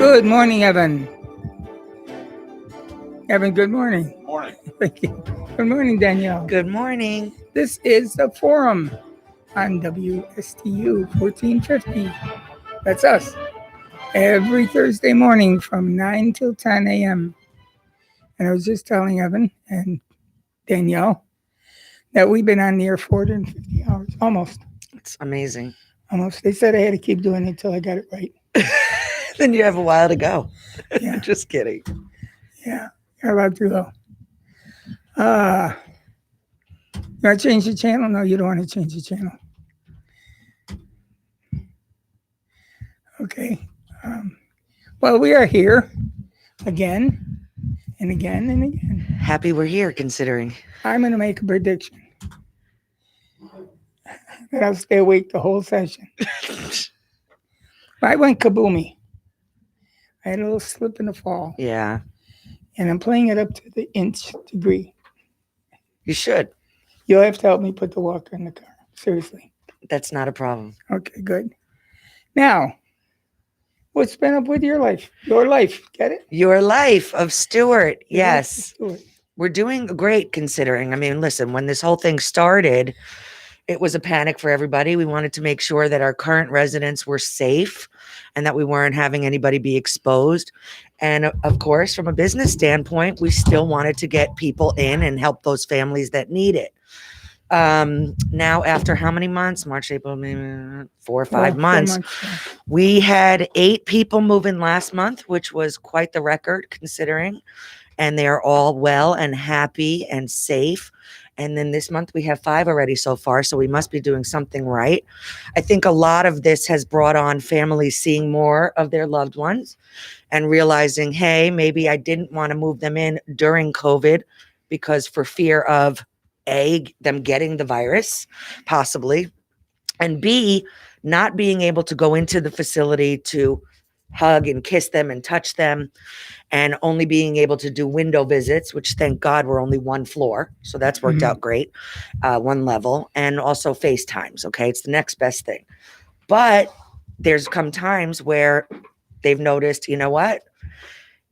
Good morning, Evan. Evan, good morning. Morning. Thank you. Good morning, Danielle. Good morning. This is the Forum on WSTU 1450. That's us. Every Thursday morning from 9 till 10 a.m. And I was just telling Evan and Danielle that we've been on the air 450 hours, almost. It's amazing. Almost. They said I had to keep doing it until I got it right. Then you have a while to go. Yeah. Just kidding. Yeah, you're allowed to go. You want to change the channel? No, you don't want to change the channel. Okay. Well, we are here again and again and again. Happy we're here, considering. I'm going to make a prediction that I'll stay awake the whole session. I went kaboomy. I had a little slip and a fall, Yeah, and I'm playing it up to the inch degree. you should. You'll have to help me put the walker in the car. Seriously. That's not a problem. Okay, good. Now, what's been up with your life? Your life, get it? Your life of Stuart. Yes. Stuart. We're doing great, considering. I mean, listen, when this whole thing started, it was a panic for everybody. We wanted to make sure that our current residents were safe and that we weren't having anybody be exposed. And of course, from a business standpoint, we still wanted to get people in and help those families that need it. Now, after how many months? March, April, May, 4 or 5 months. Yeah. We had 8 people move in last month, which was quite the record considering. And they are all well and happy and safe. And then this month we have 5 already so far. So we must be doing something right. I think a lot of this has brought on families seeing more of their loved ones and realizing, hey, maybe I didn't want to move them in during COVID because for fear of A, them getting the virus, possibly, and B, not being able to go into the facility to hug and kiss them and touch them, and only being able to do window visits, which thank God we're only 1 floor. So that's worked out great, 1 level, and also FaceTimes. Okay. It's the next best thing. But there's come times where they've noticed, you know what?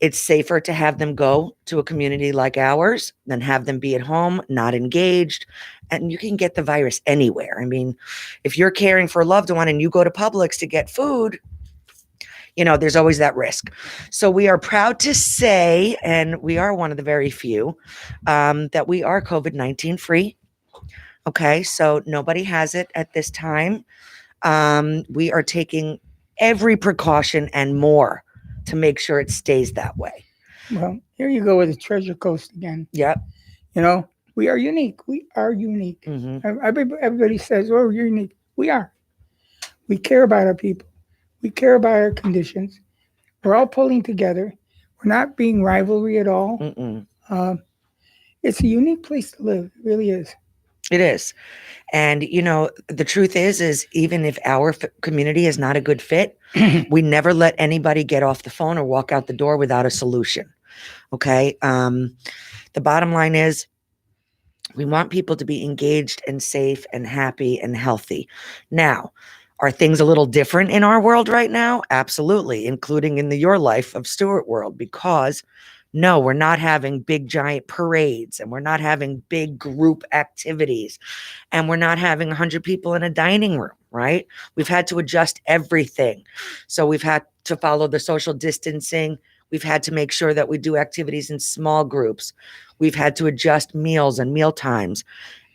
It's safer to have them go to a community like ours than have them be at home, not engaged. And you can get the virus anywhere. I mean, if you're caring for a loved one and you go to Publix to get food, you know, there's always that risk. So we are proud to say, and we are one of the very few, that we are COVID-19 free. Okay, so nobody has it at this time. We are taking every precaution and more to make sure it stays that way. Well, here you go with the Treasure Coast again. Yep. You know, we are unique. We are unique. Everybody says, oh, you're unique. We are. We care about our people. We care about our conditions. We're all pulling together. We're not being rivalry at all. It's a unique place to live. It really is. It is. And, you know, the truth is even if our community is not a good fit, we never let anybody get off the phone or walk out the door without a solution. Okay. The bottom line is we want people to be engaged and safe and happy and healthy. Now, are things a little different in our world right now? Absolutely, including in the Your Life of Stuart world, because no, we're not having big giant parades and we're not having big group activities and we're not having 100 people in a dining room, right? We've had to adjust everything. So we've had to follow the social distancing. We've had to make sure that we do activities in small groups. We've had to adjust meals and meal times.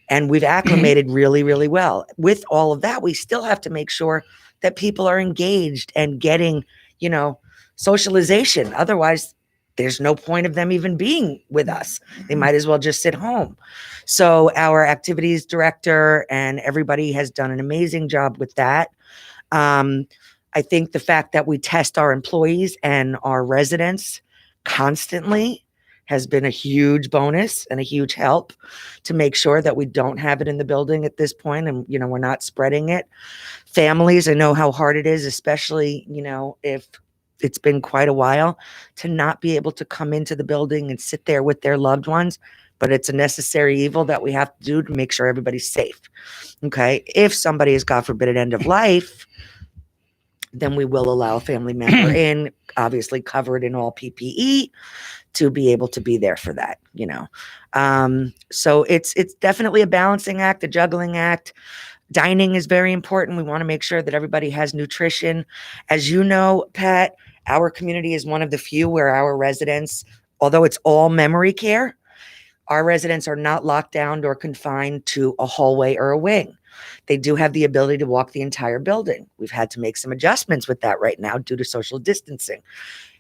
And we've acclimated really, really well. With all of that, we still have to make sure that people are engaged and getting, you know, socialization. Otherwise, there's no point of them even being with us. They might as well just sit home. So our activities director and everybody has done an amazing job with that. I think the fact that we test our employees and our residents constantly has been a huge bonus and a huge help to make sure that we don't have it in the building at this point and, you know, we're not spreading it. Families, I know how hard it is, especially, you know, if it's been quite a while to not be able to come into the building and sit there with their loved ones, but it's a necessary evil that we have to do to make sure everybody's safe. Okay. If somebody is, God forbid, at end of life, then we will allow a family member in, obviously covered in all PPE, to be able to be there for that, so it's definitely a balancing act, a juggling act. Dining is very important. We want to make sure that everybody has nutrition. As you know, Pat, our community is one of the few where our residents, although it's all memory care, our residents are not locked down or confined to a hallway or a wing. They do have the ability to walk the entire building. We've had to make some adjustments with that right now due to social distancing.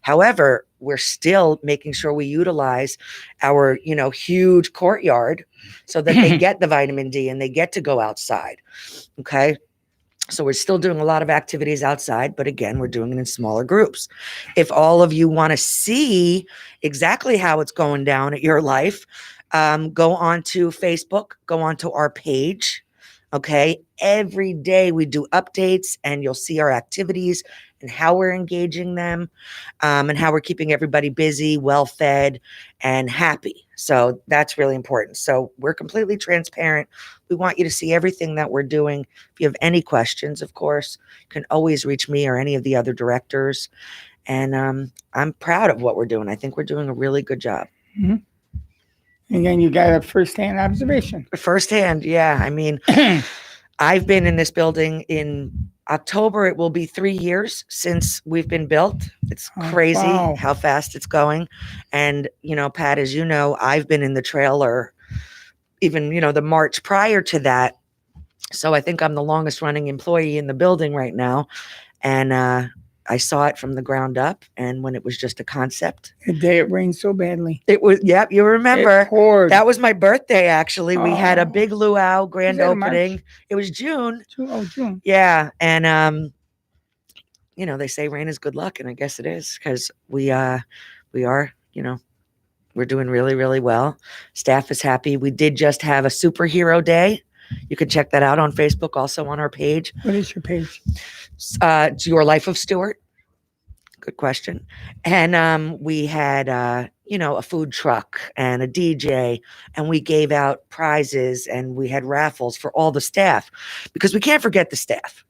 However, we're still making sure we utilize our, huge courtyard so that they get the vitamin D and they get to go outside. Okay. So we're still doing a lot of activities outside, but again, we're doing it in smaller groups. If all of you want to see exactly how it's going down at your life, go on to Facebook, go on to our page. Okay. Every day we do updates and you'll see our activities and how we're engaging them, and how we're keeping everybody busy, well fed, and happy. So that's really important. So we're completely transparent. We want you to see everything that we're doing. If you have any questions, of course, you can always reach me or any of the other directors. And I'm proud of what we're doing. I think we're doing a really good job. Mm-hmm. Again, you got a firsthand observation. Firsthand, yeah. I mean, I've been in this building in October. It will be 3 years since we've been built. It's crazy how fast it's going. And, Pat, as you know, I've been in the trailer even, the March prior to that. So I think I'm the longest running employee in the building right now. And I saw it from the ground up. And when it was just a concept. The day it rained so badly. It was, yep, you remember. It poured. That was my birthday, actually. We had a big luau grand opening. It was June. June. Yeah. And, they say rain is good luck. And I guess it is, because we are, we're doing really, really well. Staff is happy. We did just have a superhero day. You can check that out on Facebook, also on our page. What is your page? It's Your Life of Stuart. Good question. And we had, a food truck and a DJ, and we gave out prizes and we had raffles for all the staff, because we can't forget the staff.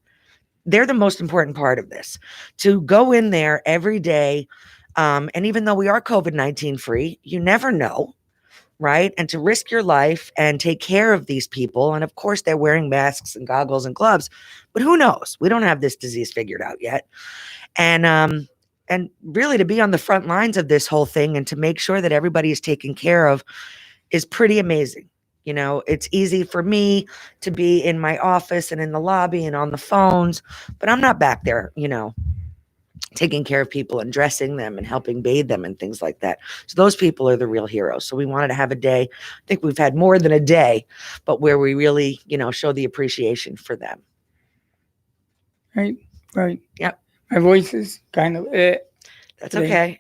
They're the most important part of this. To go in there every day, and even though we are COVID-19 free, you never know. Right. And to risk your life and take care of these people. And of course, they're wearing masks and goggles and gloves, but who knows? We don't have this disease figured out yet. And really to be on the front lines of this whole thing and to make sure that everybody is taken care of is pretty amazing. It's easy for me to be in my office and in the lobby and on the phones, but I'm not back there, taking care of people and dressing them and helping bathe them and things like that. So those people are the real heroes. So we wanted to have a day. I think we've had more than a day, but where we really, show the appreciation for them. Right. Yep. My voice is kind of That's okay.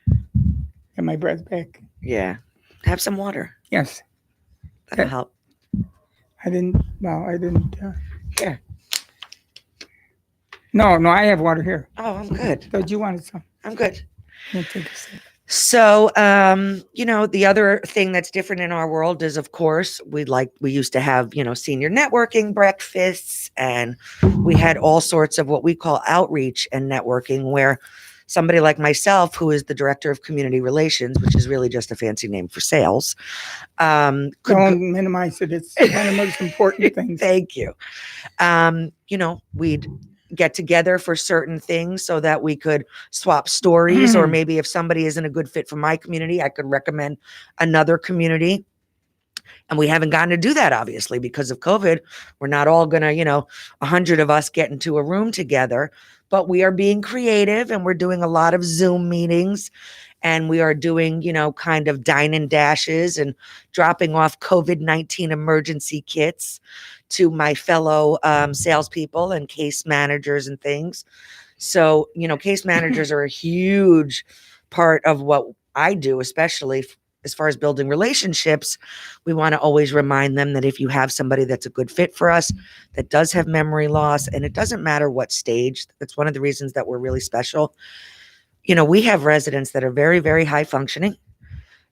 Get my breath back. Yeah. Have some water. Yes. That'll help. I didn't. Here. No, I have water here. Oh, I'm good. So you wanted some? I'm good. I'll take a sip. So, the other thing that's different in our world is, of course, we used to have, senior networking breakfasts, and we had all sorts of what we call outreach and networking, where somebody like myself, who is the director of community relations, which is really just a fancy name for sales. Don't minimize it. It's one of the most important things. Thank you. We'd get together for certain things so that we could swap stories, or maybe if somebody isn't a good fit for my community, I could recommend another community. And we haven't gotten to do that, obviously, because of COVID. We're not all going to, 100 of us get into a room together, but we are being creative and we're doing a lot of Zoom meetings, and we are doing, kind of dine and dashes and dropping off COVID-19 emergency kits to my fellow salespeople and case managers and things. So, case managers are a huge part of what I do, especially as far as building relationships. We want to always remind them that if you have somebody that's a good fit for us, that does have memory loss, and it doesn't matter what stage, that's one of the reasons that we're really special. We have residents that are very, very high functioning.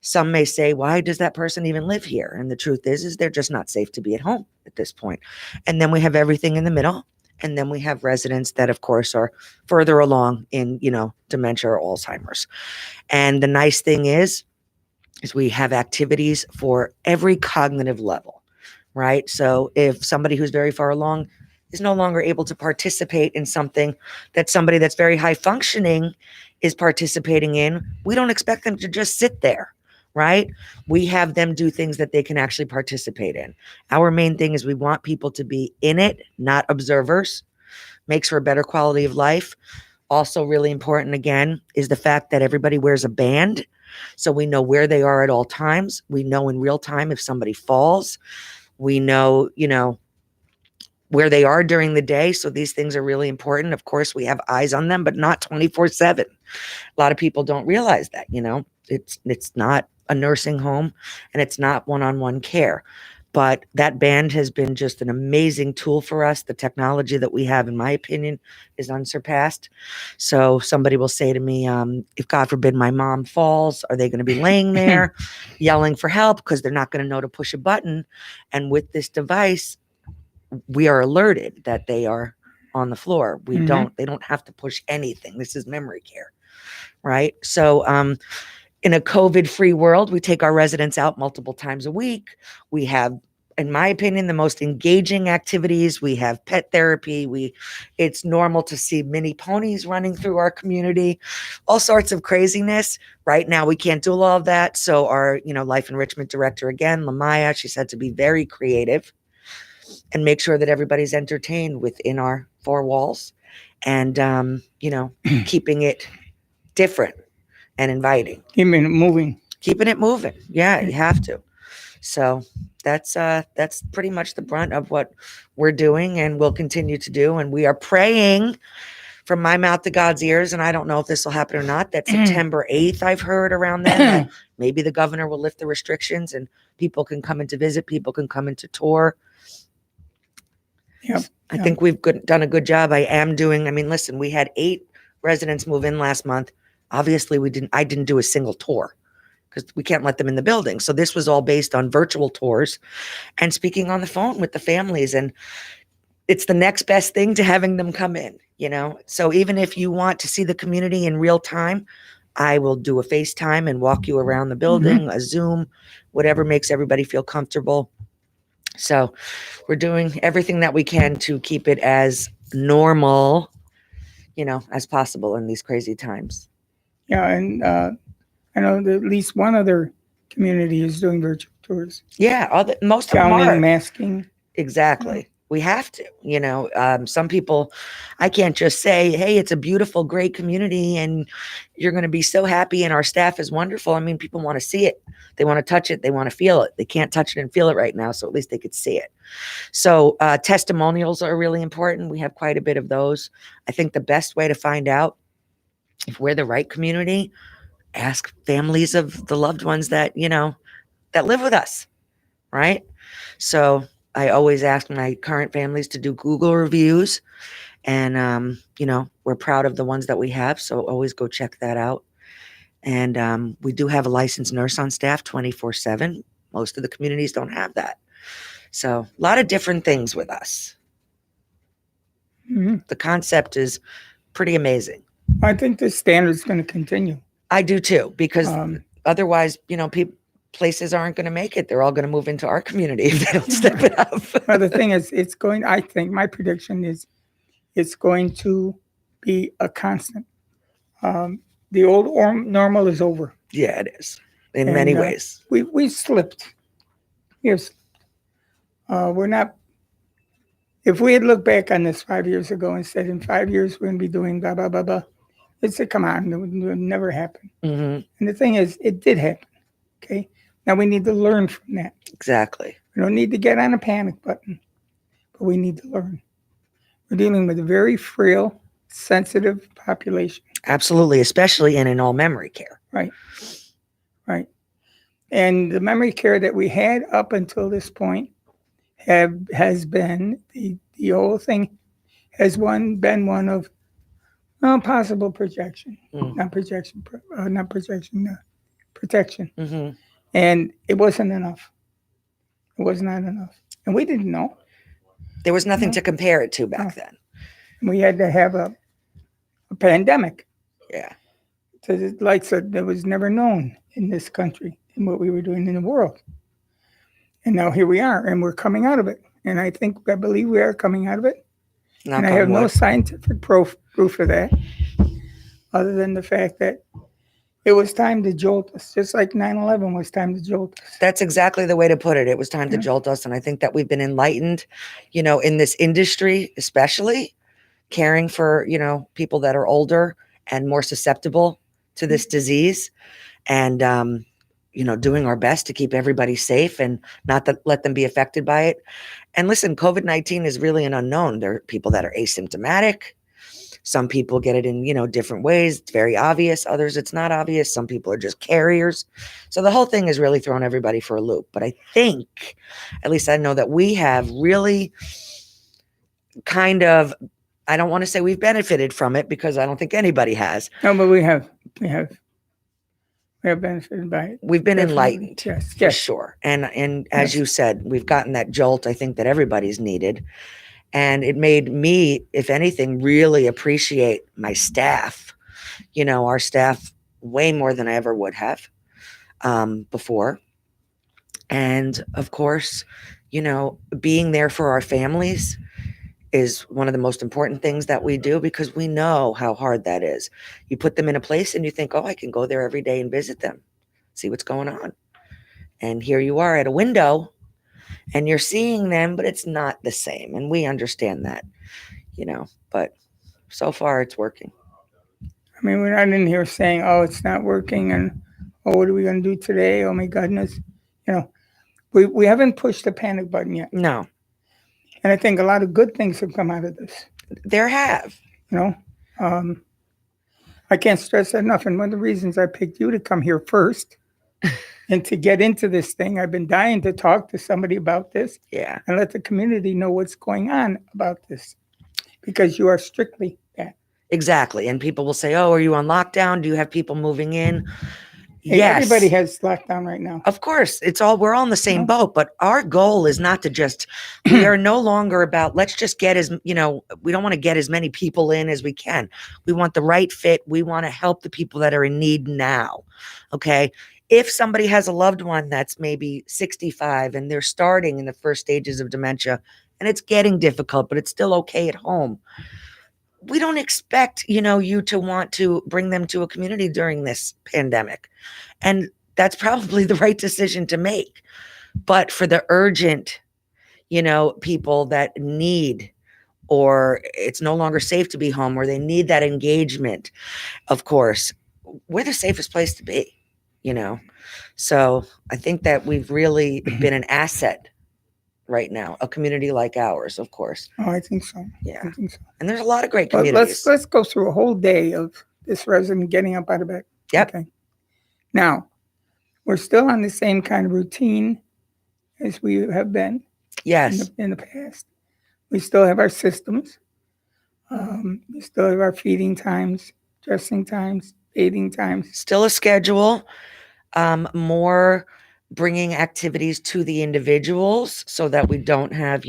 Some may say, why does that person even live here? And the truth is they're just not safe to be at home at this point. And then we have everything in the middle. And then we have residents that, of course, are further along in, dementia or Alzheimer's. And the nice thing is we have activities for every cognitive level, right? So if somebody who's very far along is no longer able to participate in something that somebody that's very high functioning is participating in, we don't expect them to just sit there, right? We have them do things that they can actually participate in. Our main thing is we want people to be in it, not observers. Makes for a better quality of life. Also really important, again, is the fact that everybody wears a band. So we know where they are at all times. We know in real time if somebody falls. We know, where they are during the day. So these things are really important. Of course, we have eyes on them, but not 24/7. A lot of people don't realize that, it's not a nursing home and it's not one-on-one care. But that band has been just an amazing tool for us. The technology that we have, in my opinion, is unsurpassed. So somebody will say to me, if God forbid my mom falls, are they going to be laying there yelling for help because they're not going to know to push a button? And with this device, we are alerted that they are on the floor. They don't have to push anything. This is memory care, right? So, in a COVID-free world, we take our residents out multiple times a week. We have, in my opinion, the most engaging activities. We have pet therapy. It's normal to see mini ponies running through our community, all sorts of craziness. Right now, we can't do all of that. So our, life enrichment director, again, Lamaya, she's had to be very creative and make sure that everybody's entertained within our four walls and, keeping it different and inviting. Keeping it moving. Yeah, you have to. So that's pretty much the brunt of what we're doing and will continue to do. And we are praying from my mouth to God's ears. And I don't know if this will happen or not. That September 8th, I've heard around then, that maybe the governor will lift the restrictions and people can come in to visit, people can come in to tour. Yep. I think we've done a good job. Listen, we had 8 residents move in last month. Obviously, I didn't do a single tour because we can't let them in the building. So this was all based on virtual tours and speaking on the phone with the families. And it's the next best thing to having them come in, So even if you want to see the community in real time, I will do a FaceTime and walk you around the building, a Zoom, whatever makes everybody feel comfortable. So we're doing everything that we can to keep it as normal, as possible in these crazy times. Yeah, and I know that at least one other community is doing virtual tours. Yeah, most of them are. Masking. Exactly. We have to, some people, I can't just say, hey, it's a beautiful, great community and you're going to be so happy and our staff is wonderful. People want to see it. They want to touch it. They want to feel it. They can't touch it and feel it right now. So at least they could see it. So testimonials are really important. We have quite a bit of those. I think the best way to find out if we're the right community, ask families of the loved ones that, that live with us, right? So I always ask my current families to do Google reviews and, we're proud of the ones that we have. So always go check that out. And we do have a licensed nurse on staff 24/7. Most of the communities don't have that. So a lot of different things with us. The concept is pretty amazing. I think the standard is going to continue. I do too, because otherwise, places aren't going to make it. They're all going to move into our community if they don't step it up. Well, the thing is, I think my prediction is it's going to be a constant. The old normal is over. Yeah, it is. In many ways. We slipped. We're not. If we had looked back on this 5 years ago and said in 5 years we're going to be doing blah, blah, blah, blah, it'd say, come on, it would never happen. And the thing is, it did happen. Okay. Now we need to learn from that. Exactly. We don't need to get on a panic button, but we need to learn. We're dealing with a very frail, sensitive population. Absolutely, especially in all memory care. Right. And the memory care that we had up until this point has been, the whole thing has been one of possible projection, protection. And it wasn't enough. It was not enough. And we didn't know. There was nothing to compare it to back then. We had to have a pandemic. Yeah. So the likes that was never known in this country and what we were doing in the world. And now here we are, and we're coming out of it. And I believe we are coming out of it. Knock And I on have no wood. scientific proof of that, other than the fact that it was time to jolt us, just like 9/11 was time to jolt us. That's exactly the way to put it. It was time to Yeah. jolt us. And I think that we've been enlightened, in this industry, especially caring for, people that are older and more susceptible to this disease. And, doing our best to keep everybody safe and not let them be affected by it. And listen, COVID-19 is really an unknown. There are people that are asymptomatic. Some people get it in, different ways. It's very obvious. Others, it's not obvious. Some people are just carriers. So the whole thing has really thrown everybody for a loop. But I think, at least I know that we have really kind of, I don't want to say we've benefited from it because I don't think anybody has. No, but we have benefited by it. We've been Definitely. enlightened. Yes, For yes. sure. And as Yes. you said, we've gotten that jolt, I think, that everybody's needed. And it made me, if anything, really appreciate my staff, our staff way more than I ever would have before. And of course, being there for our families is one of the most important things that we do because we know how hard that is. You put them in a place and you think, oh, I can go there every day and visit them, see what's going on. And here you are at a window and you're seeing them, but it's not the same. And we understand that, but so far it's working. I mean, we're not in here saying, "Oh, it's not working," and "Oh, what are we going to do today?" Oh my goodness, we haven't pushed the panic button yet. No, And I think a lot of good things have come out of this. there have. I can't stress that enough. And one of the reasons I picked you to come here first and to get into this thing, I've been dying to talk to somebody about this Yeah. and let the community know what's going on about this, because you are strictly that. Exactly. And people will say, oh, are you on lockdown? Do you have people moving in? Hey, Yes. everybody has lockdown right now. Of course, we're all in the same No. boat, but our goal is not to just, we are no longer about, let's just get we don't want to get as many people in as we can. We want the right fit. We want to help the people that are in need now. Okay. If somebody has a loved one that's maybe 65 and they're starting in the first stages of dementia and it's getting difficult, but it's still okay at home, we don't expect, you to want to bring them to a community during this pandemic. And that's probably the right decision to make. But for the urgent, people that need, or it's no longer safe to be home, or they need that engagement, of course, we're the safest place to be, So I think that we've really been an asset right now, a community like ours, of course. Oh, I think so. Yeah. I think so. And there's a lot of great But communities. let's go through a whole day of this resident getting up out of bed. Yep. Okay. Now, we're still on the same kind of routine as we have been Yes. in the past. We still have our systems. We still have our feeding times, dressing times, bathing times. Still a schedule, more bringing activities to the individuals so that we don't have,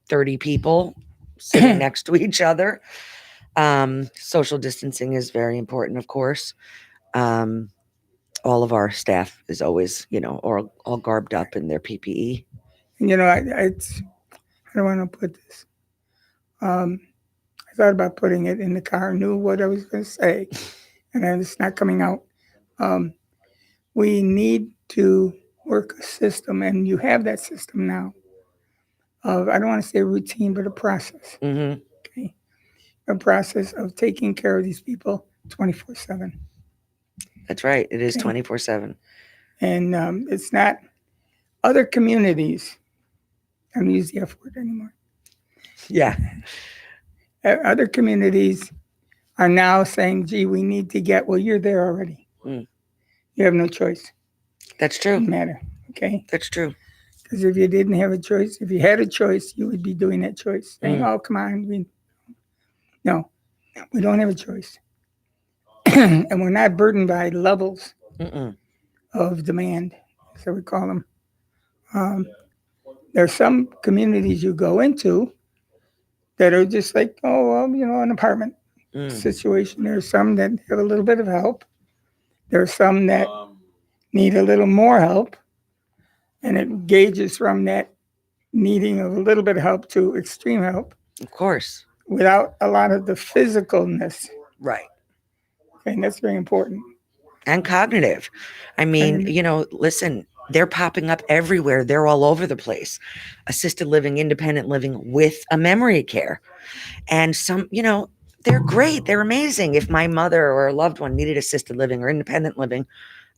30 people sitting next to each other. Social distancing is very important, of course. All of our staff is always, all garbed up in their PPE. And I don't want to put this. I thought about putting it in the car, knew what I was going to say, and then it's not coming out. We need to work a system, and you have that system now, of, I don't want to say a routine, but a process. Mm-hmm. Okay. A process of taking care of these people 24/7. That's right. It is Okay. 24/7. And it's not other communities. I don't use the F word anymore. Yeah. Other communities are now saying, gee, we need to get, well, you're there already. Mm. You have no choice. That's true. Doesn't matter. Okay. That's true. Because if you didn't have a choice, if you had a choice, you would be doing that choice. Saying, oh, come on. No, we don't have a choice. And we're not burdened by levels Mm-mm. of demand, so we call them. There are some communities you go into that are just like, oh, well, an apartment Mm, situation. There's some that have a little bit of help. There's some that need a little more help. And it gauges from that needing of a little bit of help to extreme help of course. without a lot of the physicalness. Right. And that's very important. And cognitive. I mean, And listen, they're popping up everywhere. They're all over the place. Assisted living, independent living with a memory care. And some, they're great. They're amazing. If my mother or a loved one needed assisted living or independent living,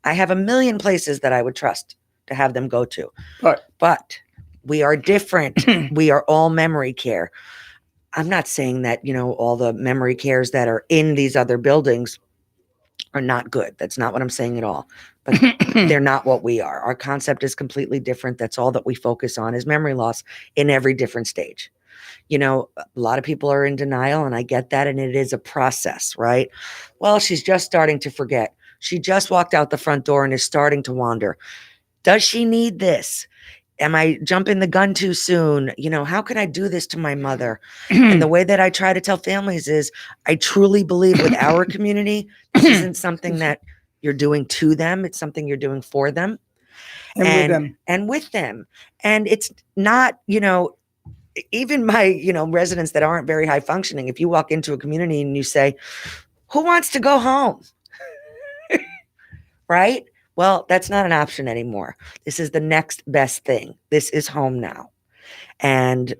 I have a million places that I would trust to have them go to. But we are different. We are all memory care. I'm not saying that, all the memory cares that are in these other buildings are not good. That's not what I'm saying at all. But they're not what we are. Our concept is completely different. That's all that we focus on is memory loss in every different stage. A lot of people are in denial, and I get that. And it is a process, right? Well, she's just starting to forget. She just walked out the front door and is starting to wander. Does she need this? Am I jumping the gun too soon? How can I do this to my mother? And the way that I try to tell families is I truly believe with our community, this isn't something that you're doing to them. It's something you're doing for them and with them. And it's not, even my, residents that aren't very high functioning, if you walk into a community and you say, who wants to go home? Right? Well, that's not an option anymore. This is the next best thing. This is home now. And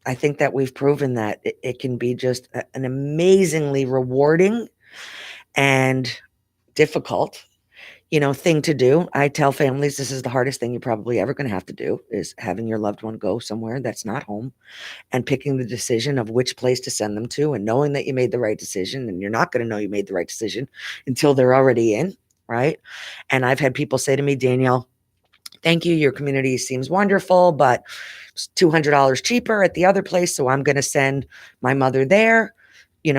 I think that we've proven that it can be just an amazingly rewarding and difficult, thing to do. I tell families this is the hardest thing you're probably ever going to have to do is having your loved one go somewhere that's not home and picking the decision of which place to send them to and knowing that you made the right decision. And you're not going to know you made the right decision until they're already in. Right. And I've had people say to me, Danielle, thank you. Your community seems wonderful, but it's $200 cheaper at the other place. So I'm going to send my mother there,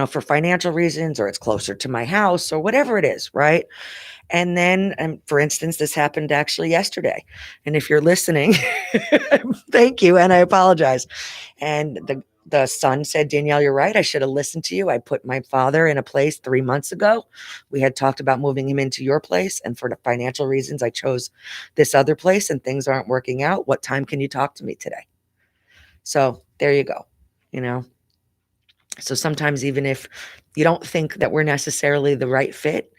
for financial reasons, or it's closer to my house or whatever it is. Right. And then, for instance, this happened actually yesterday. And if you're listening, thank you. And I apologize. And the son said, Danielle, you're right. I should have listened to you. I put my father in a place 3 months ago. We had talked about moving him into your place. And for the financial reasons, I chose this other place and things aren't working out. What time can you talk to me today? So there you go. So sometimes even if you don't think that we're necessarily the right fit,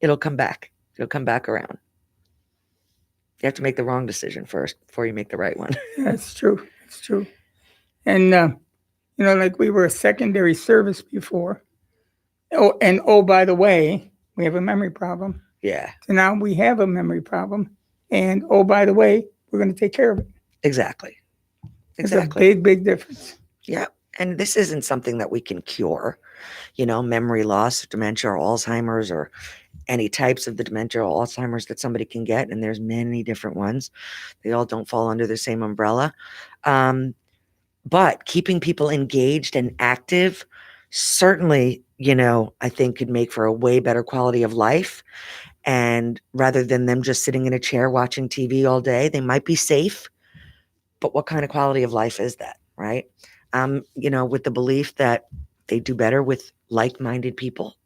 it'll come back. It'll come back around. You have to make the wrong decision first before you make the right one. That's true. It's true. And, like we were a secondary service before. Oh, and by the way, we have a memory problem. Yeah. So now we have a memory problem. And, by the way, we're going to take care of it. Exactly. It's a big, big difference. Yeah. And this isn't something that we can cure, memory loss, dementia, or Alzheimer's, or any types of the dementia or Alzheimer's that somebody can get. And there's many different ones. They all don't fall under the same umbrella. But keeping people engaged and active certainly, I think could make for a way better quality of life. And rather than them just sitting in a chair watching TV all day, they might be safe. But what kind of quality of life is that, right? With the belief that they do better with like-minded people,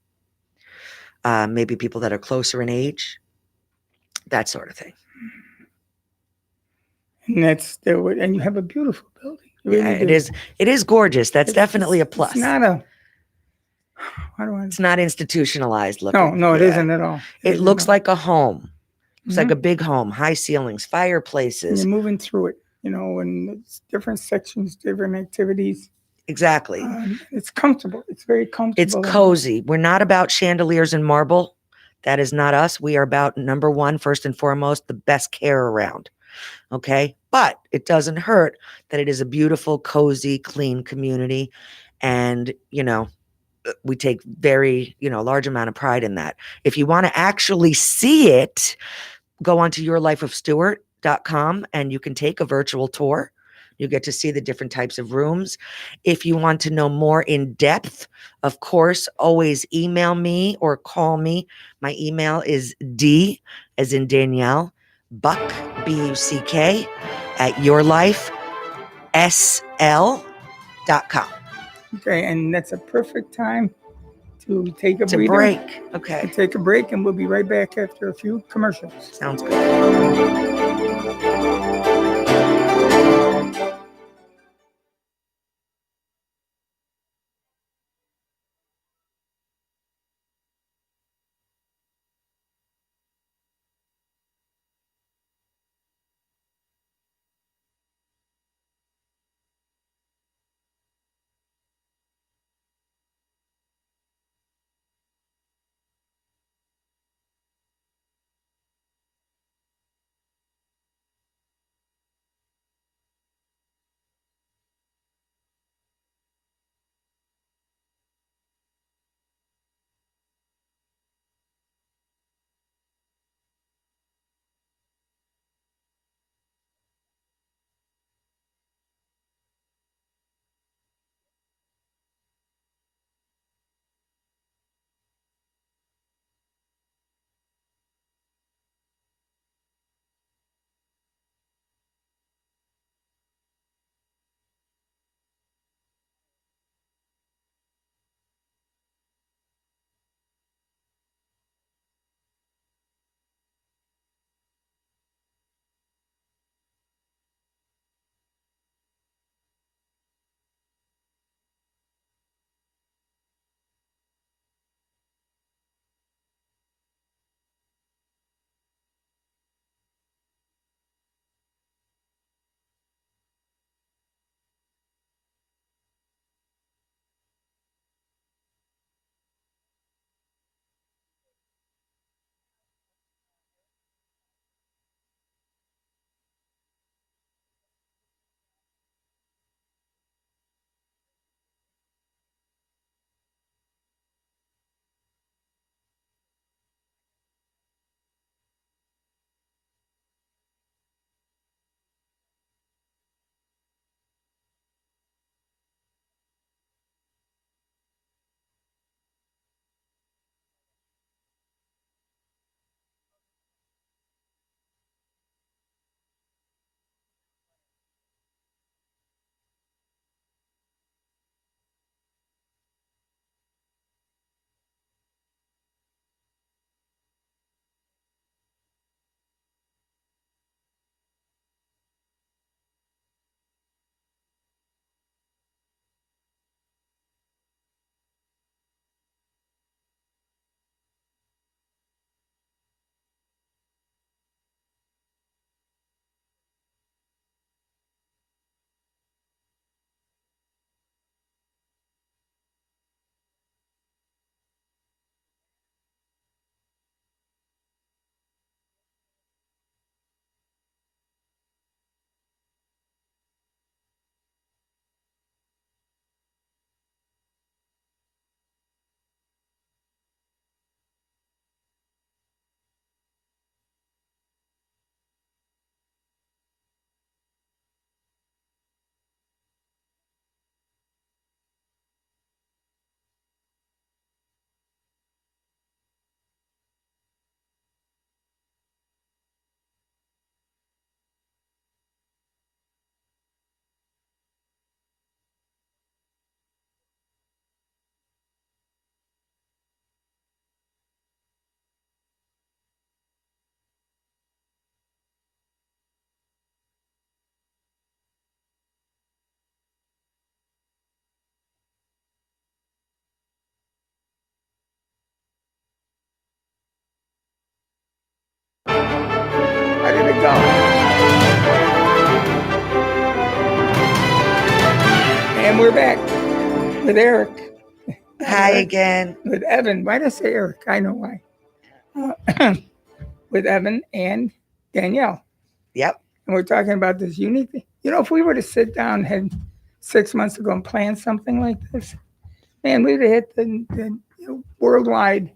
maybe people that are closer in age, that sort of thing. And and you have a beautiful building. Yeah, it is. It is gorgeous. That's definitely a plus. It's not It's not institutionalized looking. No, it isn't at all. It looks like a home. It's like a big home, high ceilings, fireplaces. And you're moving through it, and it's different sections, different activities. Exactly. It's comfortable. It's very comfortable. It's cozy. We're not about chandeliers and marble. That is not us. We are about, number one, first and foremost, the best care around. Okay. But it doesn't hurt that it is a beautiful, cozy, clean community. And, we take very, large amount of pride in that. If you want to actually see it, go onto yourlifeofstuart.com and you can take a virtual tour. You get to see the different types of rooms. If you want to know more in depth, of course, always email me or call me. My email is D as in Danielle, Buck, BUCK, at yourlifesl Okay, and that's a perfect time to take a To breather. break. Okay. To take a break, and we'll be right back after a few commercials. Sounds good. How did it go? And we're back with Eric. Hi Eric. again. With Evan. Why did I say Eric? I know why. With Evan and Danielle. Yep. And we're talking about this unique thing. You know, if we were to sit down and 6 months ago and plan something like this, man, we'd have hit the worldwide.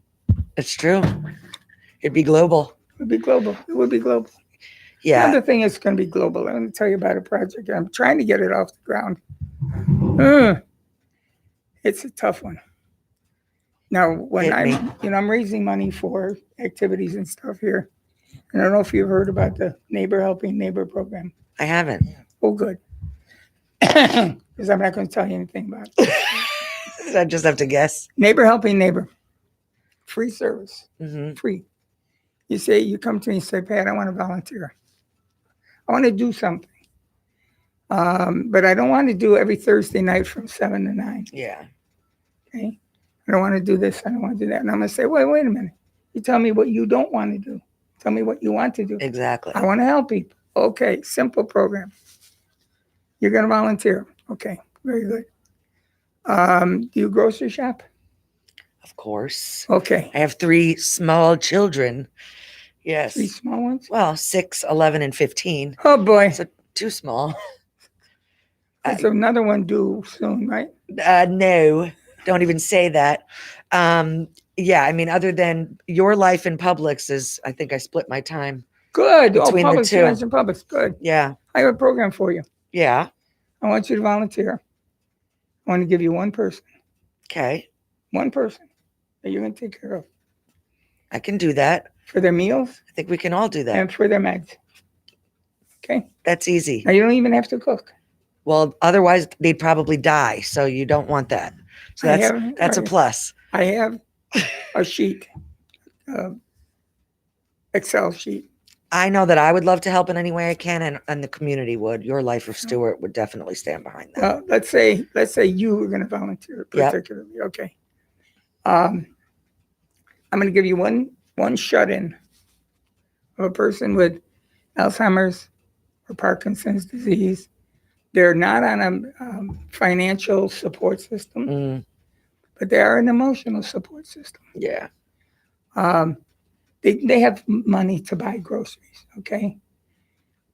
It's true. It'd be global. It would be global. It would be global. Yeah. Another thing is going to be global. I'm going to tell you about a project. I'm trying to get it off the ground. It's a tough one. Now, when I'm raising money for activities and stuff here, and I don't know if you've heard about the Neighbor Helping Neighbor program. I haven't. Oh, good. because I'm not going to tell you anything about it. I just have to guess. Neighbor helping neighbor. Free service. Hmm. Free. You come to me and say, Pat, I want to volunteer. I want to do something. But I don't want to do every Thursday night from 7 to 9. Yeah. Okay. I don't want to do this. I don't want to do that. And I'm going to say, wait a minute. You tell me what you don't want to do. Tell me what you want to do. Exactly. I want to help people. Okay. Simple program. You're going to volunteer. Okay. Very good. Do you grocery shop? Of course. Okay. I have 3 small children. Yes. 3 small ones? Well, 6, 11, and 15. Oh, boy. So too small. There's another one due soon, right? No, don't even say that. Yeah, I mean, other than your life in Publix is, I think I split my time. Good. Between the Publix, two. you mentioned Publix. Good. Yeah. I have a program for you. Yeah. I want you to volunteer. I want to give you one person. Okay. One person that you're going to take care of I can do that. for their meals I think we can all do that. and for their meds. Okay? That's easy. Now, you don't even have to cook. Well, otherwise they'd probably die. So you don't want that. So that's a plus. I have a sheet, Excel sheet. I know that I would love to help in any way I can, and the community would. Your Life of Stewart would definitely stand behind that. Well, let's say you were going to volunteer Yep. particularly. Okay. I'm going to give you one shut-in of a person with Alzheimer's or Parkinson's disease. They're not on a financial support system, Mm, but they are an emotional support system. yeah. They have money to buy groceries, okay?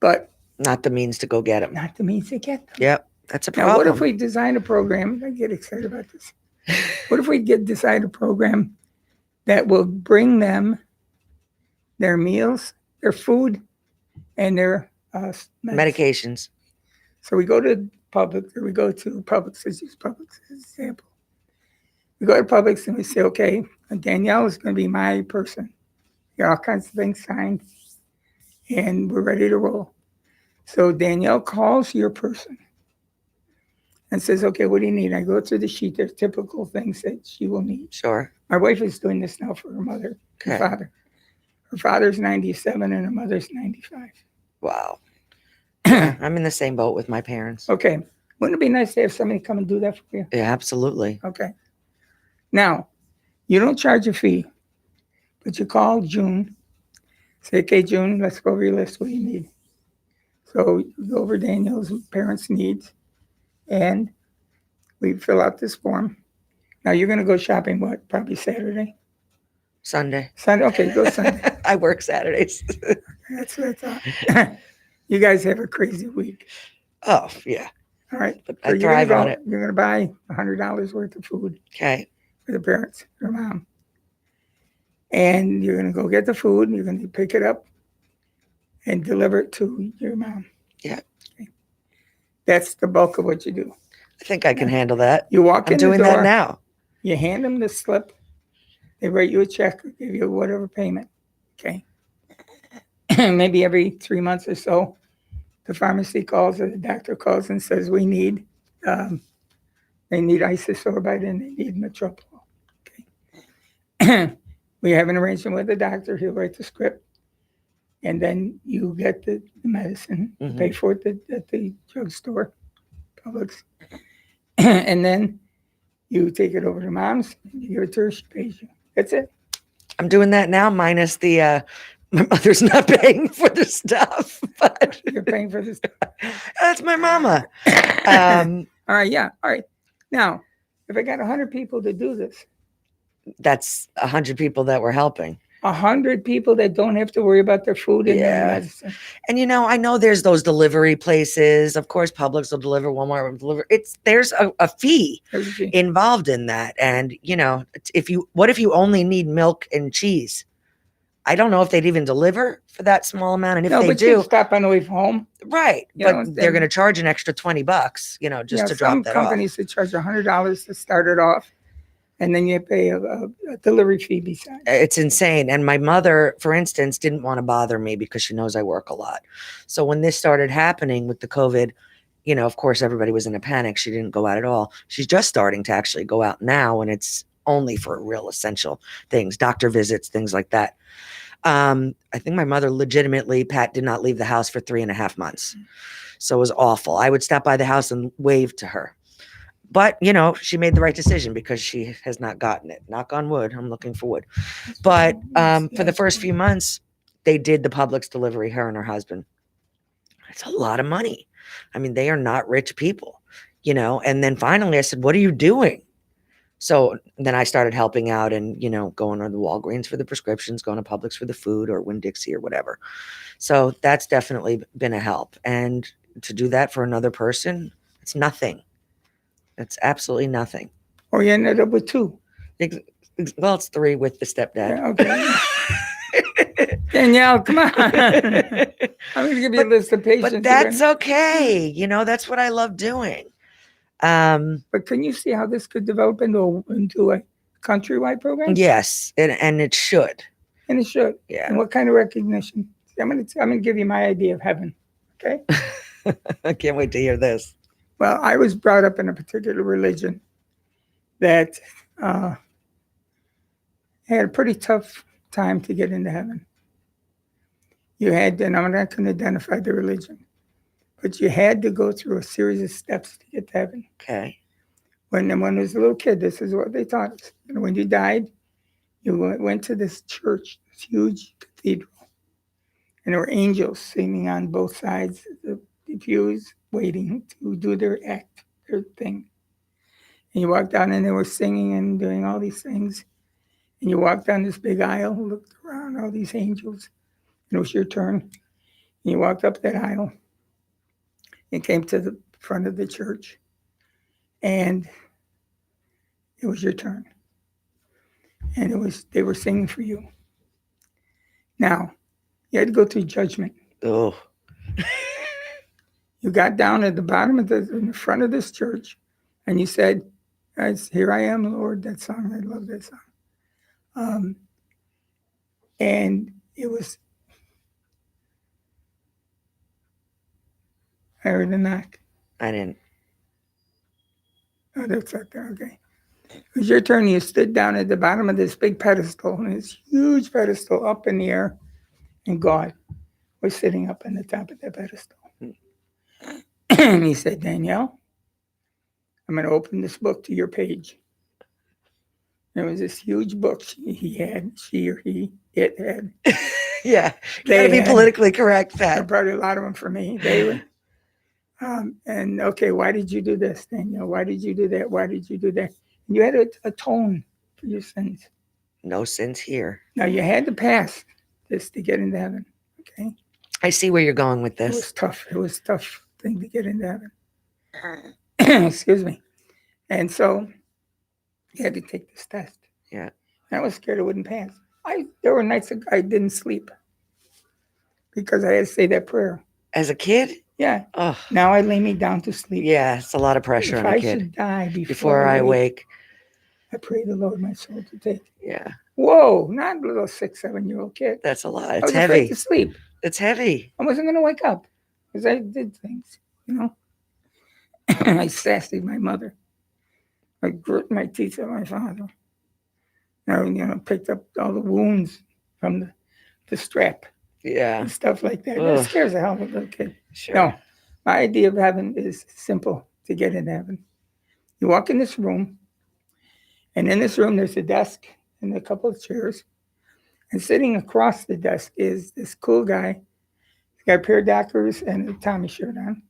But Not the means to go get them. not the means to get them. Yep. That's a Now, problem. what if we design a program? I get excited about this. What if we design a program that will bring them their meals, their food, and their meds? Medications. So we go to Publix, or we go to Publix, let's use Publix as an example. We go to Publix and we say, okay, Danielle is going to be my person. Got all kinds of things signed, and we're ready to roll. So Danielle calls your person and says, okay, what do you need? I go through the sheet. There's typical things that she will need. Sure. My wife is doing this now for her mother and Okay. father. Her father's 97 and her mother's 95. Wow. Yeah, I'm in the same boat with my parents. Okay. Wouldn't it be nice to have somebody come and do that for you? Yeah, absolutely. Okay. Now, you don't charge a fee, but you call June. Say, okay, June, let's go over your list. What do you need? So you go over Daniel's parents' needs, and we fill out this form. Now, you're going to go shopping, what, probably Saturday? Sunday. Sunday? Okay, go Sunday. I work Saturdays. That's what I thought. You guys have a crazy week. Oh, yeah. All right. But So I thrive on it. You're going to buy $100 worth of food Okay. for the parents, your mom. And you're going to go get the food, and you're going to pick it up and deliver it to your mom. Yeah. Okay. That's the bulk of what you do. I think I can handle that. You walk I'm in doing the door, that now. you hand them the slip, they write you a check or give you whatever payment. Okay. Maybe every 3 months or so, the pharmacy calls or the doctor calls and says, we need, they need isosorbide and they need metropole. Okay. We have an arrangement with the doctor. He'll write the script. And then you get the medicine, Mhm. pay for it at the drugstore, Publix. And then you take it over to mom's, you give it to her, she pays you. That's it. I'm doing that now, minus the my mother's not paying for the stuff, but You're paying for this. that's my mama. All right, yeah. All right. Now, if I got 100 people to do this, That's 100 people that we're helping. 100 people that don't have to worry about their food and their Yeah. medicine. And I know there's those delivery places. Of course, Publix will deliver, Walmart will deliver. There's a fee There's a fee. involved in that. And what if you only need milk and cheese? I don't know if they'd even deliver for that small amount. And if No, they but you do, stop on the way home. right. You But know, they're and- going to charge an extra $20, just You know, to some drop that off. companies that charge $100 to start it off, and then you pay a delivery fee besides. It's insane. And my mother, for instance, didn't want to bother me because she knows I work a lot. So when this started happening with the COVID, you know, of course, everybody was in a panic. She didn't go out at all. She's just starting to actually go out now, and it's only for real essential things, doctor visits, things like that. I think my mother legitimately, Pat did not leave the house for 3.5 months. So it was awful. I would stop by the house and wave to her. But, you know, she made the right decision because she has not gotten it. Knock on wood. I'm looking for wood. But for the first few months, they did the Publix delivery, her and her husband. It's a lot of money. I mean, they are not rich people, you know. And then finally I said, what are you doing? So then I started helping out and, you know, going to the Walgreens for the prescriptions, going to Publix for the food, or Winn-Dixie or whatever. So that's definitely been a help. And to do that for another person, it's nothing. It's absolutely nothing. Or you ended up with 2. Well, it's 3 with the stepdad. Yeah, okay. Danielle, come on. I'm going to give you a list of patients. But that's okay. You know, that's what I love doing. But can you see how this could develop into a countrywide program? Yes, and it should. And it should. Yeah. And what kind of recognition? I'm gonna give you my idea of heaven. Okay. I can't wait to hear this. Well, I was brought up in a particular religion that had a pretty tough time to get into heaven. You had, and I'm not going to identify the religion, but you had to go through a series of steps to get to heaven. Okay. When I was a little kid, this is what they taught us. And when you died, you went to this church, this huge cathedral, and there were angels singing on both sides of the pews, waiting to do their act, their thing. And you walked down, and they were singing and doing all these things. And you walked down this big aisle, looked around, all these angels, and it was your turn. And you walked up that aisle and came to the front of the church, and it was your turn. And they were singing for you. Now, you had to go through judgment. Oh. You got down at the bottom of in the front of this church, and you said, "Here I am, Lord." That song, I love that song. And it was, I heard a knock. I didn't. Oh, that's right there. Okay. It was your turn. You stood down at the bottom of this big pedestal, and this huge pedestal up in the air, and God was sitting up on the top of that pedestal. And he said, "Danielle, I'm going to open this book to your page." There was this huge book it had. Yeah, you gotta be politically correct, Pat. Probably a lot of them for me. They were. And okay, why did you do this, Danielle? Why did you do that? Why did you do that? And you had to atone for your sins. No sins here. Now you had to pass this to get into heaven. Okay. I see where you're going with It was this. tough. It was a tough thing to get into heaven. Excuse me. And so you had to take this test. Yeah. And I was scared it wouldn't pass. There were nights that I didn't sleep because I had to say that prayer. As a kid? Yeah. Oh. Now I lay me down to sleep. Yeah, it's a lot of pressure on a If I kid. should die Before I wake. I pray the Lord my soul to take. Yeah. Whoa, not a little 6, 7-year-old kid. That's a lot. I It's was afraid heavy. to sleep. It's heavy. I wasn't going to wake up because I did things, you know. I sassed my mother. I grit my teeth at my father. I picked up all the wounds from the strap Yeah. and stuff like that. Ugh. It scares the hell out of a little kid. Sure. No, my idea of heaven is simple to get into heaven. You walk in this room, and in this room there's a desk and a couple of chairs. And sitting across the desk is this cool guy. He's got a pair of Dockers and a Tommy shirt on.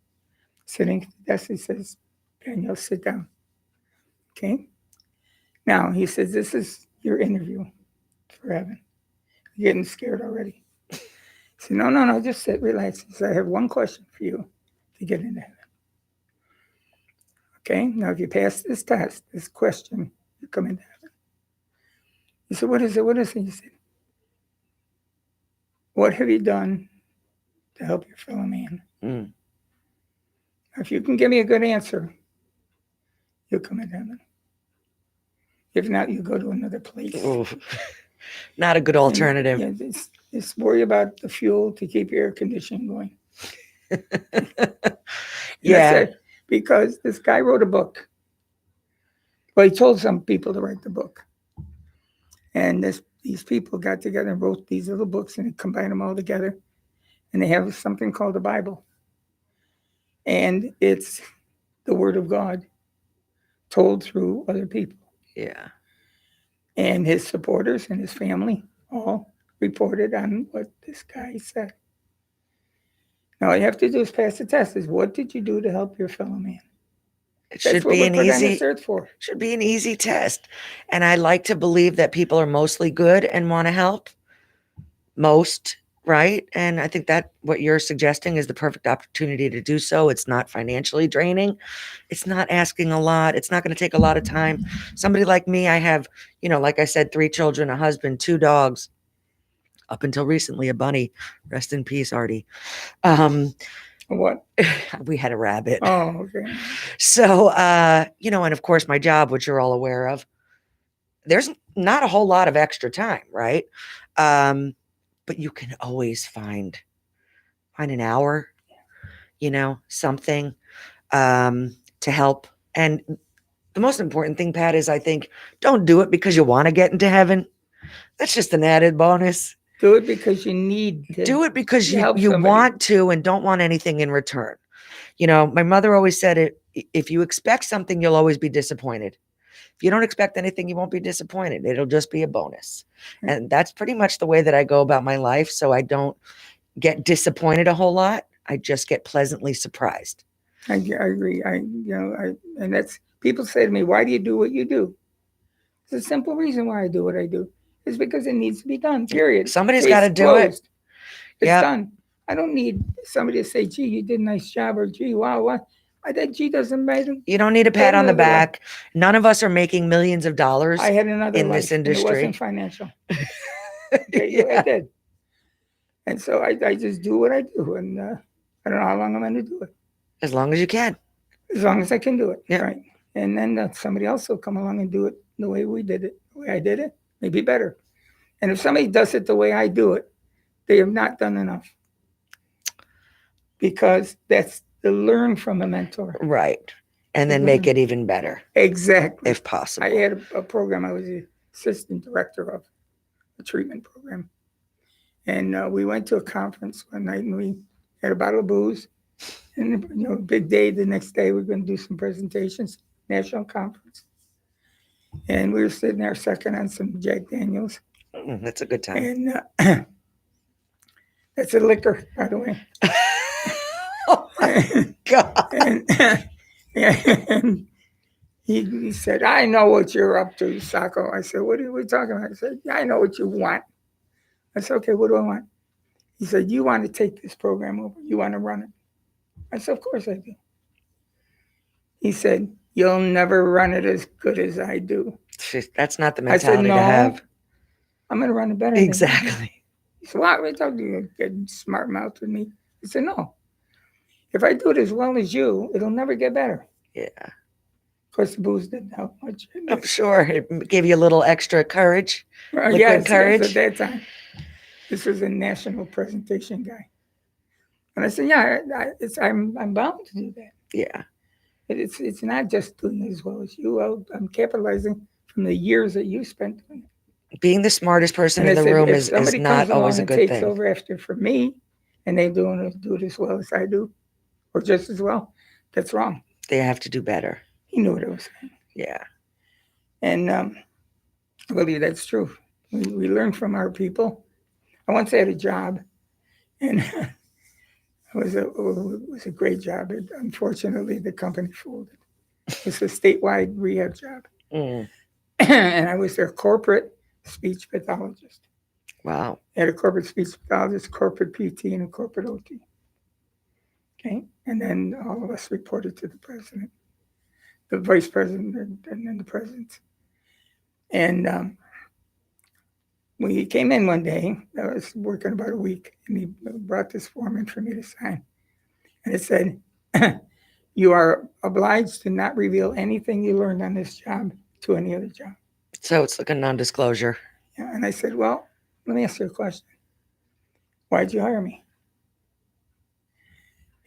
Sitting at the desk, he says, "Danielle, sit down." Okay? Now, he says, "This is your interview for heaven." You're getting scared already. He said, No, just sit, relax. He said, "I have one question for you to get into heaven." Okay? Now, if you pass this test, this question, you come into heaven. He said, "What is it? What is it?" He said, "What have you done to help your fellow man?" Mm. If you can give me a good answer, you'll come into heaven. If not, you go to another place. Ooh. Not a good alternative. Yeah, just worry about the fuel to keep your air conditioning going. And I Yeah. said, because this guy wrote a book. Well, he told some people to write the book. And these people got together and wrote these little books and combined them all together. And they have something called the Bible. And it's the Word of God told through other people. Yeah. And his supporters and his family all reported on what this guy said. Now, all you have to do is pass the test. Is what did you do to help your fellow man? It That's should what be we're an put on easy this earth for. should be an easy test. And I like to believe that people are mostly good and want to help. Most, right? And I think that what you're suggesting is the perfect opportunity to do so. It's not financially draining. It's not asking a lot. It's not going to take a lot of time. Somebody like me, I have, like I said, 3 children, a husband, 2 dogs. Up until recently, a bunny. Rest in peace, Artie. What? We had a rabbit. Oh, okay. So, and of course my job, which you're all aware of, there's not a whole lot of extra time, right? But you can always find an hour, something, to help. And the most important thing, Pat, is I think don't do it because you want to get into heaven. That's just an added bonus. Do it because you need to. Do it because you help somebody. want to and don't want anything in return. My mother always said it, if you expect something, you'll always be disappointed. If you don't expect anything, you won't be disappointed. It'll just be a bonus. And that's pretty much the way that I go about my life. So I don't get disappointed a whole lot. I just get pleasantly surprised. I agree. And that's, people say to me, why do you do what you do? It's a simple reason why I do what I do. It's because it needs to be done, period. Somebody's got to do it. It's done. I don't need somebody to say, gee, you did a nice job, or gee, wow, what? That G doesn't matter. You don't need a pat on the back. None of us are making millions of dollars. I had another in life, this industry. And it wasn't financial. Okay, I did. And so I just do what I do. And I don't know how long I'm going to do it. As long as you can. As long as I can do it. Yeah. Right. And then somebody else will come along and do it the way we did it. The way I did it, maybe better. And if somebody does it the way I do it, they have not done enough. Because that's to learn from a mentor. Right. And then make it even better. Exactly. If possible. I had a program. I was the assistant director of a treatment program. And we went to a conference one night and we had a bottle of booze. And, big day. The next day, we're going to do some presentations, national conference. And we were sitting there sucking on some Jack Daniels. That's a good time. And that's a liquor, by the way. Oh my God. And he said, I know what you're up to, Sacco. I said, what are we talking about? I said, yeah, I know what you want. I said, okay, what do I want? He said, you want to take this program over. You want to run it. I said, of course I do. He said, you'll never run it as good as I do. That's not the mentality I said, no, to have. I'm going to run it better. Exactly. He said, why are you talking? You're getting smart mouth with me. He said, no. If I do it as well as you, it'll never get better. Yeah. Of course, the booze didn't help much. I'm sure it gave you a little extra courage. Yes, courage. At that time. This was a national presentation guy. And I said, yeah, I'm bound to do that. Yeah. It's not just doing it as well as you. I'm capitalizing from the years that you spent doing it. Being the smartest person in the room is not always a good thing. Somebody comes along and takes over after for me, and they do it as well as I do, or just as well, that's wrong. They have to do better. He knew what I was saying. Yeah. And I believe that's true. We learn from our people. I once had a job, and it was a great job. Unfortunately, the company folded. It was a statewide rehab job. Mm. And I was their corporate speech pathologist. Wow. I had a corporate speech pathologist, corporate PT, and a corporate OT. Okay. And then all of us reported to the president, the vice president, and then the president. And we came in one day. I was working about a week, and he brought this form in for me to sign. And it said, you are obliged to not reveal anything you learned on this job to any other job. So it's like a non-disclosure. Yeah. And I said, well, let me ask you a question. Why'd you hire me?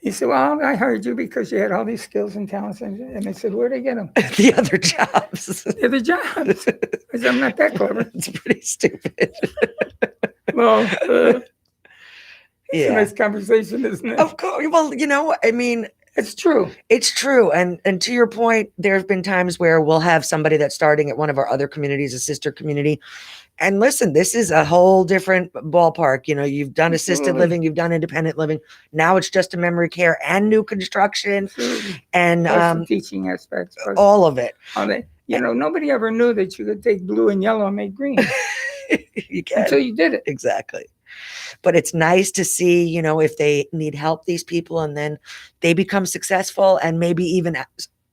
He said, well, I hired you because you had all these skills and talents. And I said, where'd I get them? The other jobs. They're the jobs. I said, I'm not that clever. It's pretty stupid. Well, it's a Yeah. nice conversation, isn't it? Of course. Well, I mean, It's true. it's true. And to your point, there have been times where we'll have somebody that's starting at one of our other communities, a sister community. And listen, this is a whole different ballpark. You've done assisted Absolutely. living, you've done independent living. Now it's just a memory care and new construction Absolutely. and Plus the teaching aspects. Plus all of it. how nobody ever knew that you could take blue and yellow and make green You can. until you did it. Exactly. But it's nice to see, if they need help, these people, and then they become successful and maybe even,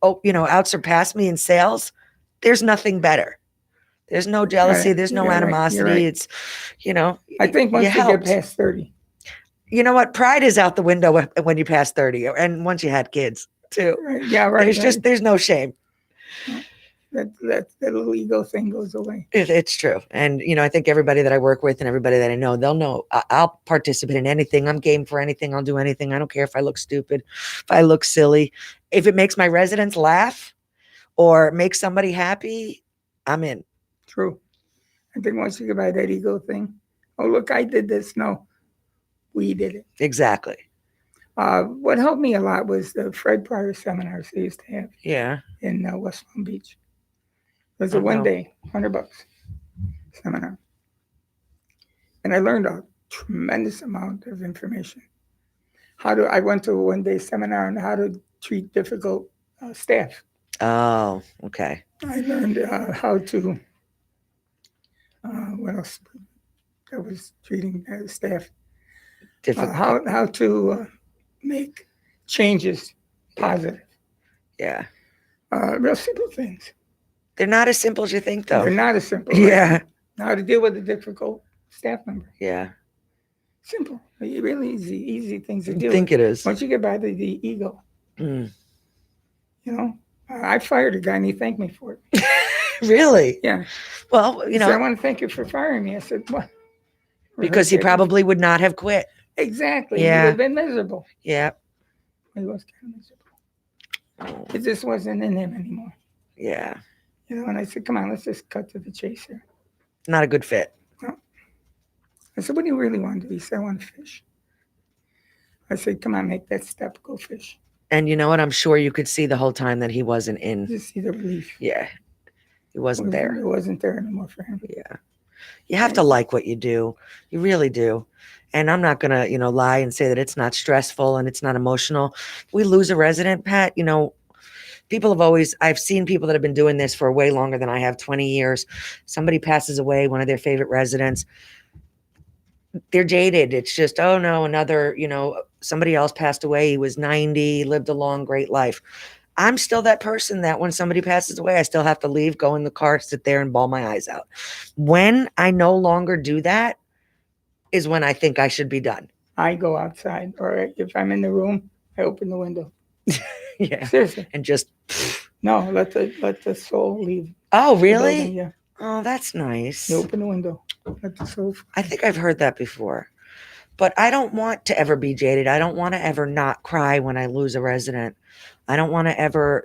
out surpass me in sales. There's nothing better. There's no jealousy. Right. There's no You're right. animosity. You're right. It's, I think once you get helped. past 30, You know what? Pride is out the window when you pass 30, and once you had kids too. right? Yeah, right. There's no shame. that little ego thing goes away. It's true. And, I think everybody that I work with and everybody that I know, they'll know I'll participate in anything. I'm game for anything. I'll do anything. I don't care if I look stupid, if I look silly. If it makes my residents laugh or makes somebody happy, I'm in. True. I think once you get by that ego thing, oh, look, I did this. No, we did it. Exactly. What helped me a lot was the Fred Pryor seminars they used to have Yeah. in West Palm Beach. It was a Oh, wow. one-day, $100 seminar. And I learned a tremendous amount of information. I went to a one-day seminar on how to treat difficult staff. Oh, okay. I learned how to, what else? I was treating staff. Difficult. How to make changes positive. Yeah. Real simple things. They're not as simple as you think, They're though. not as simple. Yeah. How to deal with a difficult staff member. Yeah. Simple. Really easy things to I deal think with. it is. Once you get by the ego, Mm. I fired a guy and he thanked me for it. Really? Yeah. Well, He said, I want to thank you for firing me. I said, what? because he probably would not have quit. Exactly. Yeah. He would have been miserable. Yeah. He was kind of miserable. It just wasn't in him anymore. Yeah. And I said, come on, let's just cut to the chase here. Not a good fit. I said, what do you really want to do? He said, I want to fish. I said, come on, make that step, go fish. And you know what? I'm sure you could see the whole time that he wasn't in. Just see the relief. Yeah. He wasn't there. It wasn't there anymore for him. Yeah. You have to like what you do. You really do. And I'm not going to, lie and say that it's not stressful and it's not emotional. We lose a resident, Pat, I've seen people that have been doing this for way longer than I have, 20 years. Somebody passes away, one of their favorite residents. They're jaded. It's just, oh no, another, somebody else passed away. He was 90, lived a long, great life. I'm still that person that when somebody passes away, I still have to leave, go in the car, sit there and bawl my eyes out. When I no longer do that is when I think I should be done. I go outside, or if I'm in the room, I open the window. Yeah. Seriously. And just no, let the soul leave. Oh, really? Building, yeah. Oh, that's nice. You open the window. Let the soul. I think I've heard that before. But I don't want to ever be jaded. I don't want to ever not cry when I lose a resident. I don't want to ever,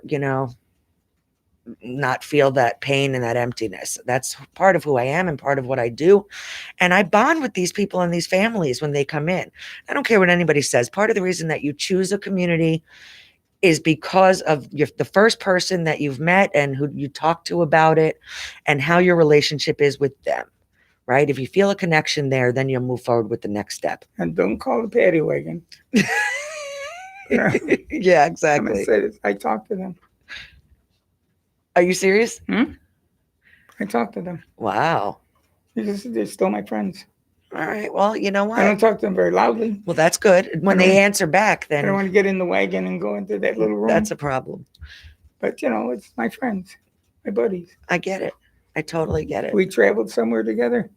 not feel that pain and that emptiness. That's part of who I am and part of what I do. And I bond with these people and these families when they come in. I don't care what anybody says. Part of the reason that you choose a community is because of the first person that you've met and who you talk to about it and how your relationship is with them, right? If you feel a connection there, then you'll move forward with the next step. And don't call the paddy wagon. Yeah, I'm exactly. gonna say this. I talk to them. Are you serious? I talk to them. Wow. They're still my friends. All right. Well, you know I don't what? talk to them very loudly. Well, that's good. When I they don't- answer back, I don't then want to get in the wagon and go into that little room. that's a problem. But it's my friends, my buddies. I get it. I totally get it. We traveled somewhere together,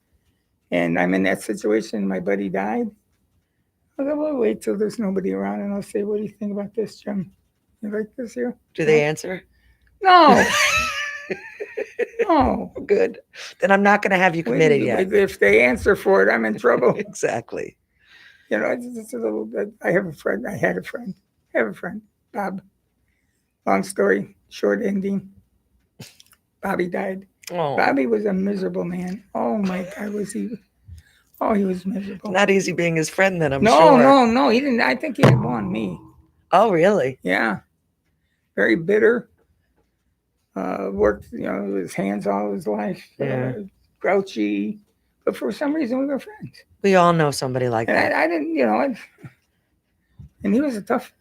and I'm in that situation. My buddy died. I'll go, well, wait till there's nobody around, and I'll say, what do you think about this, Jim? You like this here? Do they answer? No. No. Good. Then I'm not going to have you committed yet. If they answer for it, I'm in trouble. Exactly. You know, it's just a little bit. I have a friend. I had a friend. I have a friend, Bob. Long story, short ending. Bobby died. Oh, Bobby was a miserable man. Oh my God, was he? Oh, he was miserable. not easy being his friend then, I'm no, sure. no, he didn't. I think he had won me. Oh, really? Yeah, very bitter. Worked, you know, with his hands all his life. Yeah. Grouchy, but for some reason we were friends. We all know somebody like And that. I didn't, you know, and he was a tough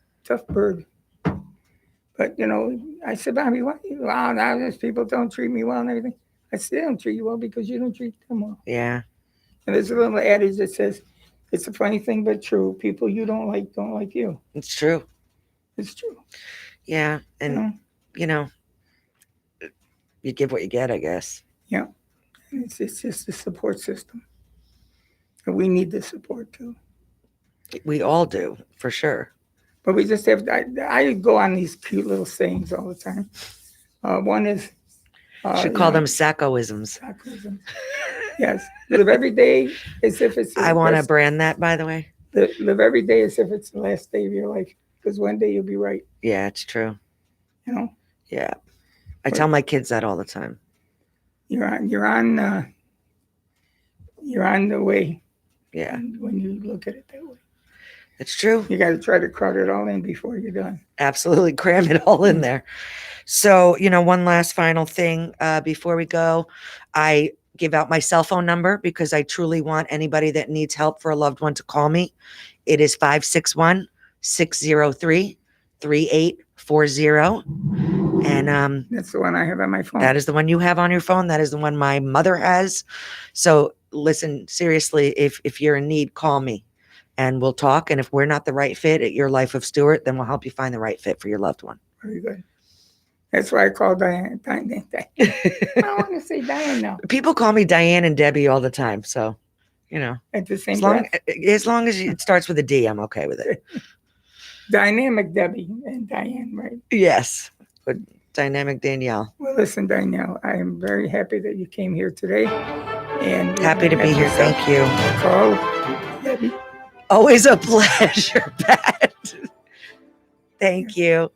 bird. But you know, I said, Bobby, why? Wow, now these people don't treat me well and everything. I said, they don't treat you well because you don't treat them well. Yeah, And there's a little adage that says, it's a funny thing but true. People you don't like you. it's true. It's true. Yeah, and You know? you know, you give what you get, I guess. Yeah. It's just a support system. And we need the support too. We all do, for sure. But we just have, I go on these cute little sayings all the time. One is, Should call them Saccoisms. Saccoism. Yes. Live every day as if it's I want to brand that, by the way. live every day as if it's the last day of your life. Because one day you'll be right. Yeah, it's true. You know? Yeah. I tell my kids that all the time. You're on the way. Yeah. When you look at it that way. It's true. You got to try to crowd it all in before you're done. Absolutely cram it all in there. So, you know, one last final thing before we go. I give out my cell phone number because I truly want anybody that needs help for a loved one to call me. It is 561-603-3840. And That's the one I have on my phone. that is the one you have on your phone. That is the one my mother has. So listen, seriously, if you're in need, call me and we'll talk. And if we're not the right fit at Your Life of Stuart, then we'll help you find the right fit for your loved one. Very good. That's why I call Diane. Diane. I don't want to say Diane now. People call me Diane and Debbie all the time. So, you know, At the same as long breath. as it starts with a D, I'm okay with it. Dynamic Debbie and Diane, right? Yes. But Dynamic Danielle. Well, listen, Danielle, I am very happy that you came here today. And Happy to be here. Thank you. Call Debbie. Always a pleasure, Pat. Thank you.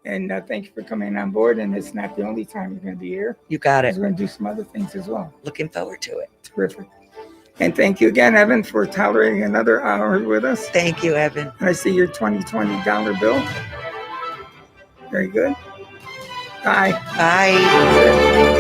And thank you for coming on board. And it's not the only time you're going to be here. You got it. We're going to do some other things as well. Looking forward to it. Terrific. And thank you again, Evan, for tolerating another hour with us. Thank you, Evan. And I see your $20 bill. Very good. Bye. Bye.